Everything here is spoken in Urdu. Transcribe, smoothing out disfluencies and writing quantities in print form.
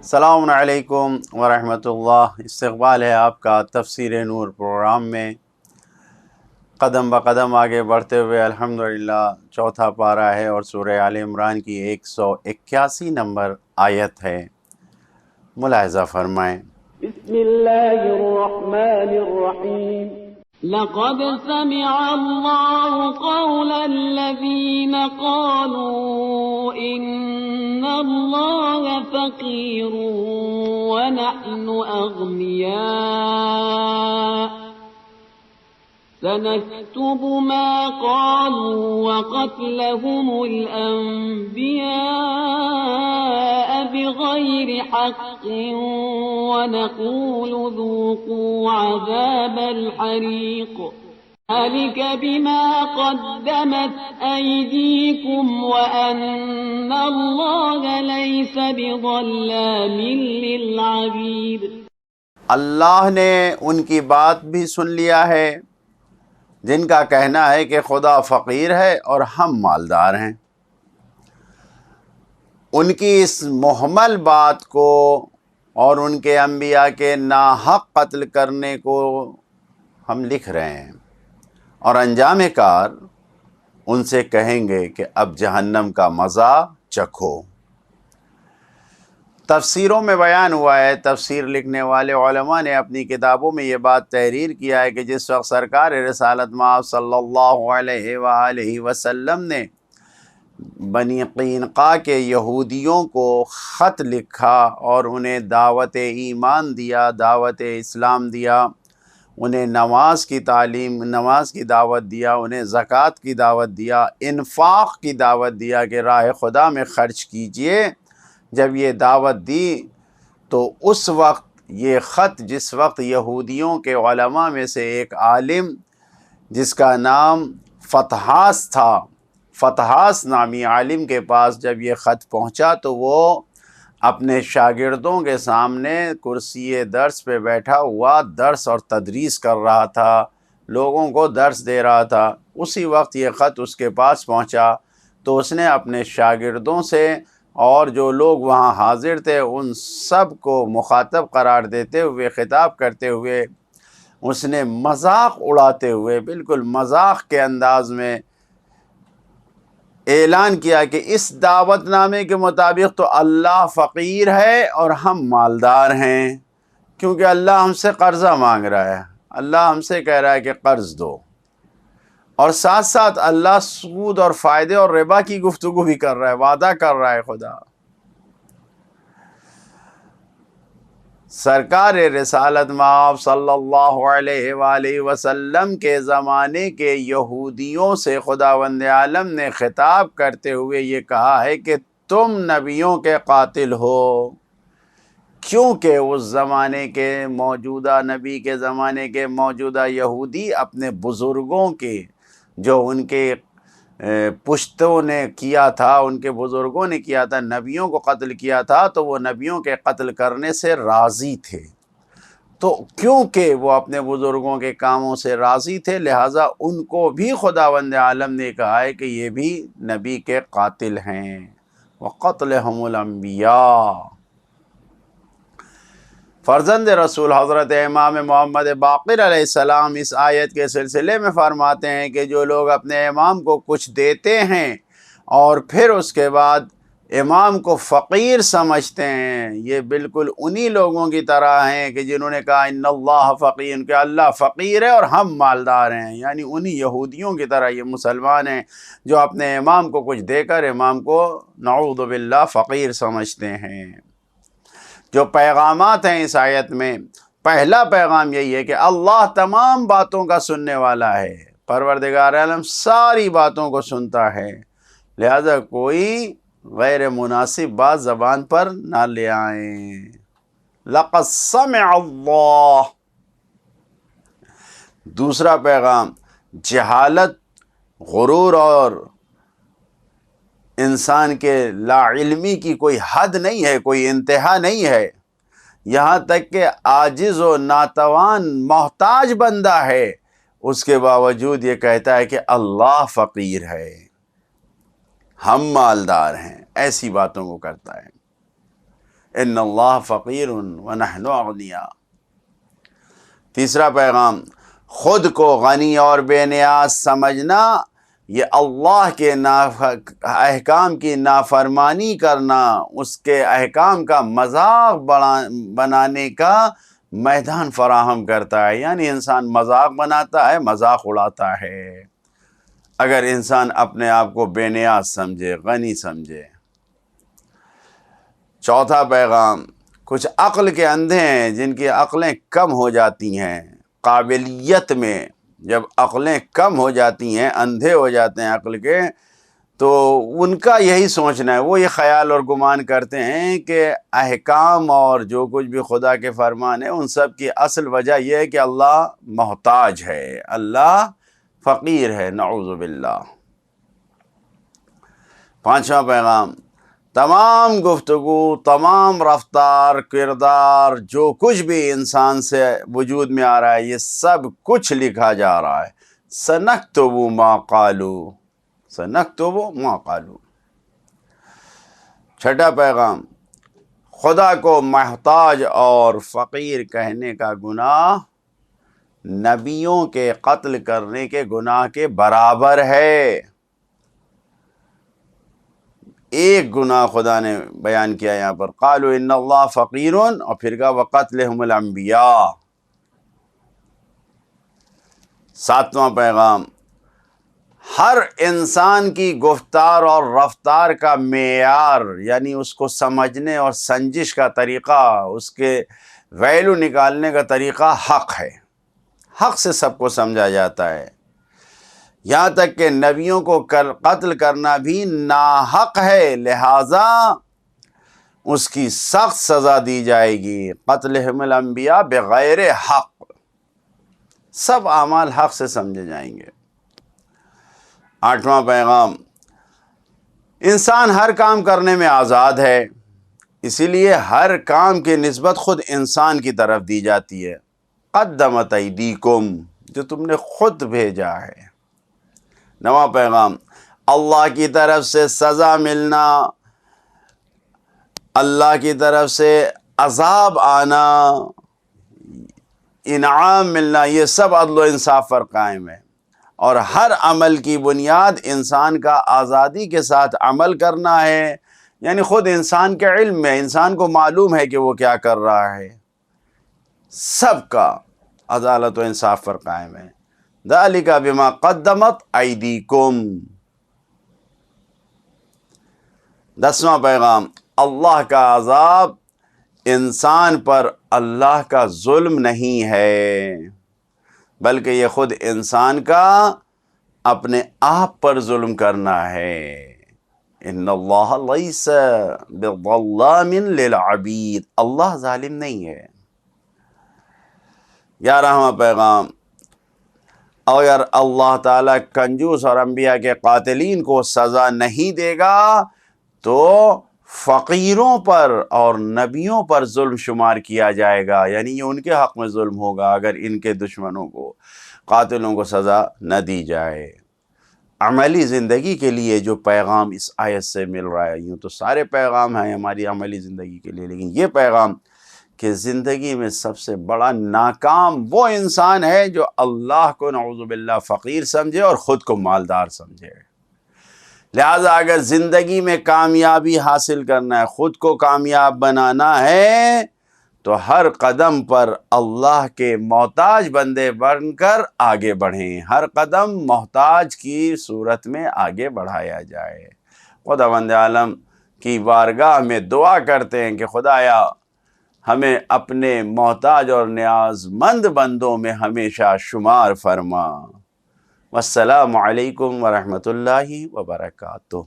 السلام علیکم ورحمۃ اللہ۔ استقبال ہے آپ کا تفسیر نور پروگرام میں۔ قدم بقدم آگے بڑھتے ہوئے الحمدللہ چوتھا پارہ ہے اور سورہ آل عمران کی 181 نمبر آیت ہے، ملاحظہ فرمائیں۔ بسم اللہ الرحمن الرحیم لقد سمع الله قول الذين قالوا إن الله فقير ونحن أغنياء سنكتب ما قالوا وقتلهم الأنبياء بغير حق ونقول ذوقوا عذاب الحريق ذلك بما قدمت أيديكم وأن الله ليس بظلام للعبيد۔ اللہ نے ان کی بات بھی سن لیا ہے جن کا کہنا ہے کہ خدا فقیر ہے اور ہم مالدار ہیں۔ ان کی اس محمل بات کو اور ان کے انبیاء کے ناحق قتل کرنے کو ہم لکھ رہے ہیں، اور انجام کار ان سے کہیں گے کہ اب جہنم کا مزہ چکھو۔ تفسیروں میں بیان ہوا ہے، تفسیر لکھنے والے علماء نے اپنی کتابوں میں یہ بات تحریر کیا ہے کہ جس وقت سرکار رسالت مآب صلی اللہ علیہ وآلہ وسلم نے بنی قینقاع کے یہودیوں کو خط لکھا اور انہیں دعوت ایمان دیا، دعوت اسلام دیا، انہیں نماز کی تعلیم، نماز کی دعوت دیا، انہیں زکوٰۃ کی دعوت دیا، انفاق کی دعوت دیا کہ راہ خدا میں خرچ کیجئے، جب یہ دعوت دی تو اس وقت یہ خط، جس وقت یہودیوں کے علماء میں سے ایک عالم جس کا نام فتحاس تھا، فتحاس نامی عالم کے پاس جب یہ خط پہنچا تو وہ اپنے شاگردوں کے سامنے کرسی درس پہ بیٹھا ہوا درس اور تدریس کر رہا تھا، لوگوں کو درس دے رہا تھا۔ اسی وقت یہ خط اس کے پاس پہنچا تو اس نے اپنے شاگردوں سے اور جو لوگ وہاں حاضر تھے ان سب کو مخاطب قرار دیتے ہوئے، خطاب کرتے ہوئے، اس نے مذاق اڑاتے ہوئے بالکل مذاق کے انداز میں اعلان کیا کہ اس دعوت نامے کے مطابق تو اللہ فقیر ہے اور ہم مالدار ہیں، کیونکہ اللہ ہم سے قرضہ مانگ رہا ہے، اللہ ہم سے کہہ رہا ہے کہ قرض دو، اور ساتھ ساتھ اللہ سود اور فائدے اور ربا کی گفتگو بھی کر رہا ہے، وعدہ کر رہا ہے خدا۔ سرکار رسالت مآب صلی اللہ علیہ وآلہ وسلم کے زمانے کے یہودیوں سے خداوند عالم نے خطاب کرتے ہوئے یہ کہا ہے کہ تم نبیوں کے قاتل ہو، کیونکہ اس زمانے کے موجودہ نبی کے زمانے کے موجودہ یہودی اپنے بزرگوں کے، جو ان کے پشتوں نے کیا تھا، ان کے بزرگوں نے کیا تھا، نبیوں کو قتل کیا تھا، تو وہ نبیوں کے قتل کرنے سے راضی تھے۔ تو کیونکہ وہ اپنے بزرگوں کے کاموں سے راضی تھے، لہٰذا ان کو بھی خداوند عالم نے کہا ہے کہ یہ بھی نبی کے قاتل ہیں۔ وَقَتْلُهُمُ الْأَنْبِيَاءُ، فرزند رسول حضرت امام محمد باقر علیہ السلام اس آیت کے سلسلے میں فرماتے ہیں کہ جو لوگ اپنے امام کو کچھ دیتے ہیں اور پھر اس کے بعد امام کو فقیر سمجھتے ہیں، یہ بالکل انہی لوگوں کی طرح ہیں کہ جنہوں نے کہا ان اللہ فقیر، کہ اللہ فقیر ہے اور ہم مالدار ہیں، یعنی انہی یہودیوں کی طرح یہ مسلمان ہیں جو اپنے امام کو کچھ دے کر امام کو نعوذ باللہ فقیر سمجھتے ہیں۔ جو پیغامات ہیں اس آیت میں، پہلا پیغام یہی ہے کہ اللہ تمام باتوں کا سننے والا ہے، پروردگار عالم ساری باتوں کو سنتا ہے، لہذا کوئی غیر مناسب بات زبان پر نہ لے آئیں۔ لقد سمع اللہ، دوسرا پیغام، جہالت، غرور اور انسان کے لا علمی کی کوئی حد نہیں ہے، کوئی انتہا نہیں ہے، یہاں تک کہ عاجز و ناتوان محتاج بندہ ہے، اس کے باوجود یہ کہتا ہے کہ اللہ فقیر ہے، ہم مالدار ہیں، ایسی باتوں کو کرتا ہے۔ ان اللہ فقیر ونحن اغنیاء۔ تیسرا پیغام، خود کو غنی اور بے نیاز سمجھنا، یہ اللہ کے احکام کی نافرمانی کرنا، اس کے احکام کا مذاق بنانے کا میدان فراہم کرتا ہے۔ یعنی انسان مذاق بناتا ہے، مذاق اڑاتا ہے اگر انسان اپنے آپ کو بے نیاز سمجھے، غنی سمجھے۔ چوتھا پیغام، کچھ عقل کے اندھے ہیں جن کی عقلیں کم ہو جاتی ہیں قابلیت میں، جب عقلیں کم ہو جاتی ہیں، اندھے ہو جاتے ہیں عقل کے، تو ان کا یہی سوچنا ہے، وہ یہ خیال اور گمان کرتے ہیں کہ احکام اور جو کچھ بھی خدا کے فرمان ہیں ان سب کی اصل وجہ یہ ہے کہ اللہ محتاج ہے، اللہ فقیر ہے، نعوذ باللہ۔ پانچواں پیغام، تمام گفتگو، تمام رفتار، کردار، جو کچھ بھی انسان سے وجود میں آ رہا ہے، یہ سب کچھ لکھا جا رہا ہے۔ سَنَكْتُبُ مَا قَالُوا، سَنَكْتُبُ مَا قَالُوا۔ چھٹا پیغام، خدا کو محتاج اور فقیر کہنے کا گناہ نبیوں کے قتل کرنے کے گناہ کے برابر ہے۔ ایک گناہ خدا نے بیان کیا یہاں پر، قالوا ان اللہ فقیر، اور پھر کہا وقتلہم الانبیاء۔ ساتواں پیغام، ہر انسان کی گفتار اور رفتار کا معیار، یعنی اس کو سمجھنے اور سنجش کا طریقہ، اس کے ویلو نکالنے کا طریقہ حق ہے، حق سے سب کو سمجھا جاتا ہے، یہاں تک کہ نبیوں کو قتل کرنا بھی ناحق ہے، لہٰذا اس کی سخت سزا دی جائے گی۔ قتلہم الانبیاء بغیر حق، سب اعمال حق سے سمجھے جائیں گے۔ آٹھواں پیغام، انسان ہر کام کرنے میں آزاد ہے، اسی لیے ہر کام کی نسبت خود انسان کی طرف دی جاتی ہے۔ قدمت ایدیکم، جو تم نے خود بھیجا ہے۔ نواں پیغام، اللہ کی طرف سے سزا ملنا، اللہ کی طرف سے عذاب آنا، انعام ملنا، یہ سب عدل و انصاف پر قائم ہے، اور ہر عمل کی بنیاد انسان کا آزادی کے ساتھ عمل کرنا ہے، یعنی خود انسان کے علم میں، انسان کو معلوم ہے کہ وہ کیا کر رہا ہے، سب کا عدالت و انصاف پر قائم ہے۔ ذالک بما قدمت ایدیکم۔ دسواں پیغام، اللہ کا عذاب انسان پر اللہ کا ظلم نہیں ہے، بلکہ یہ خود انسان کا اپنے آپ پر ظلم کرنا ہے۔ ان اللہ لیس بظلام للعبید، اللہ ظالم نہیں ہے۔ 11واں پیغام، اگر اللہ تعالیٰ کنجوس اور انبیاء کے قاتلین کو سزا نہیں دے گا تو فقیروں پر اور نبیوں پر ظلم شمار کیا جائے گا، یعنی یہ ان کے حق میں ظلم ہوگا اگر ان کے دشمنوں کو، قاتلوں کو سزا نہ دی جائے۔ عملی زندگی کے لیے جو پیغام اس آیت سے مل رہا ہے، یوں تو سارے پیغام ہیں ہماری عملی زندگی کے لیے، لیکن یہ پیغام کہ زندگی میں سب سے بڑا ناکام وہ انسان ہے جو اللہ کو نعوذ باللہ فقیر سمجھے اور خود کو مالدار سمجھے۔ لہٰذا اگر زندگی میں کامیابی حاصل کرنا ہے، خود کو کامیاب بنانا ہے، تو ہر قدم پر اللہ کے محتاج بندے بن کر آگے بڑھیں، ہر قدم محتاج کی صورت میں آگے بڑھایا جائے۔ خداوند عالم کی بارگاہ میں دعا کرتے ہیں کہ خدایا ہمیں اپنے محتاج اور نیاز مند بندوں میں ہمیشہ شمار فرما۔ والسلام علیکم ورحمۃ اللہ وبرکاتہ۔